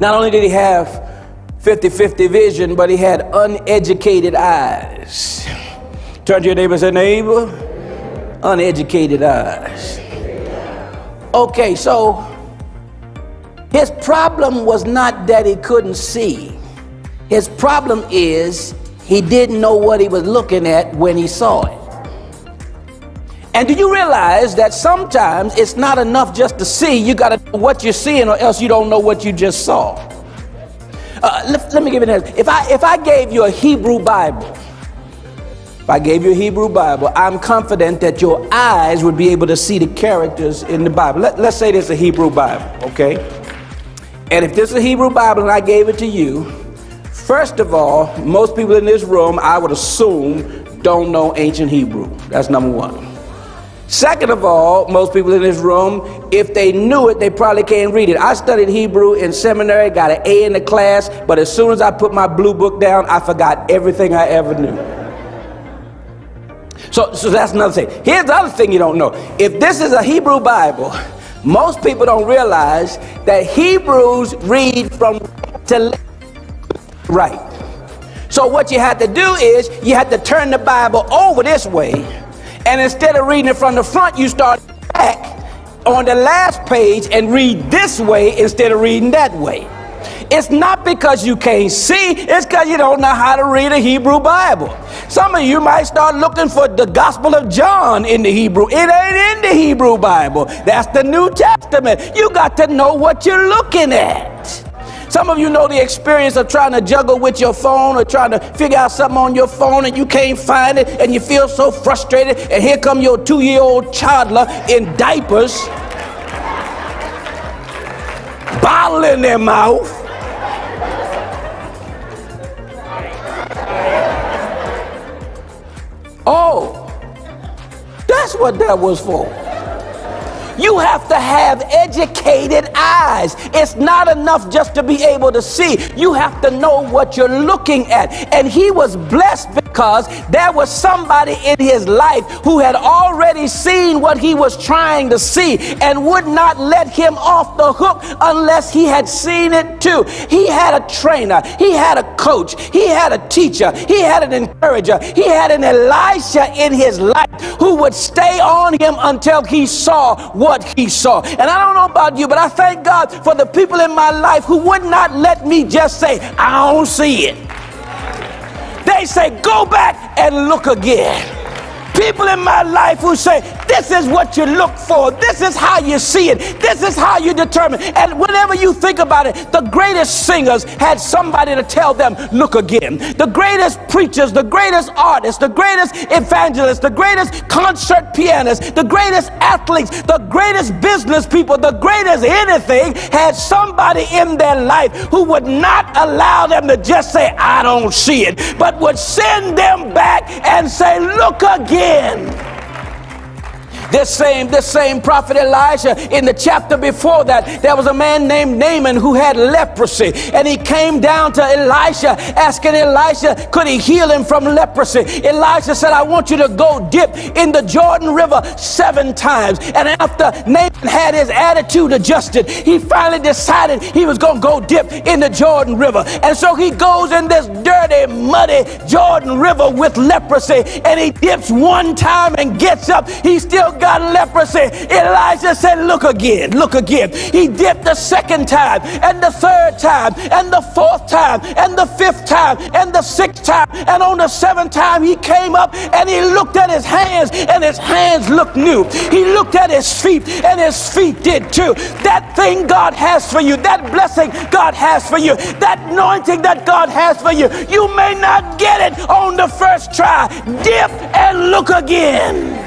Not only did he have 50-50 vision, but he had uneducated eyes. Turn to your neighbor and say, neighbor, uneducated eyes. Okay, so his problem was not that he couldn't see. His problem is he didn't know what he was looking at when he saw it. And do you realize that sometimes it's not enough just to see, you got to know what you're seeing, or else you don't know what you just saw. Let me give you an example. If I gave you a Hebrew Bible, I'm confident that your eyes would be able to see the characters in the Bible. Let's say this is a Hebrew Bible, okay? And if this is a Hebrew Bible and I gave it to you, first of all, most people in this room, I would assume, don't know ancient Hebrew. That's number one. Second of all, most people in this room, if they knew it, they probably can't read it. I studied Hebrew in seminary, got an A in the class, but as soon as I put my blue book down, I forgot everything I ever knew. So that's another thing. Here's the other thing you don't know. If this is a Hebrew Bible, most people don't realize that Hebrews read from right to left, right. So what you had to do is you had to turn the Bible over this way, and instead of reading it from the front, you start back on the last page and read this way instead of reading that way. It's not because you can't see, it's because you don't know how to read a Hebrew Bible. Some of you might start looking for the Gospel of John in the Hebrew. It ain't in the Hebrew Bible. That's the New Testament. You got to know what you're looking at. Some of you know the experience of trying to juggle with your phone or trying to figure out something on your phone and you can't find it and you feel so frustrated, and here come your 2-year-old toddler in diapers, bottle in their mouth. Oh, that's what that was for. You have to have educated eyes. It's not enough just to be able to see. You have to know what you're looking at. And he was blessed because there was somebody in his life who had already seen what he was trying to see and would not let him off the hook unless he had seen it too. He had a trainer, he had a coach, he had a teacher, he had an encourager, he had an Elisha in his life who would stay on him until he saw what he saw. And I don't know about you, but I thank God for the people in my life who would not let me just say, I don't see it. They say, go back and look again. People in my life who say, this is what you look for. This is how you see it. This is how you determine. And whenever you think about it, the greatest singers had somebody to tell them, look again. The greatest preachers, the greatest artists, the greatest evangelists, the greatest concert pianists, the greatest athletes, the greatest business people, the greatest anything had somebody in their life who would not allow them to just say, I don't see it, but would send them back and say, look again. This same prophet Elijah, in the chapter before that, there was a man named Naaman who had leprosy, and he came down to Elisha asking Elisha, could he heal him from leprosy? Elisha said, I want you to go dip in the Jordan River 7 times. And after Naaman had his attitude adjusted, he finally decided he was going to go dip in the Jordan River. And so he goes in this dirty, muddy Jordan River with leprosy, and he dips 1 time and gets up. He still got leprosy. Elijah said, look again, look again. He dipped the 2nd time, and the 3rd time, and the 4th time, and the 5th time, and the 6th time, and on the 7th time he came up and he looked at his hands, and his hands looked new. He looked at his feet, and his feet did too. That thing God has for you, that blessing God has for you, that anointing that God has for you, you may not get it on the first try. Dip and look again.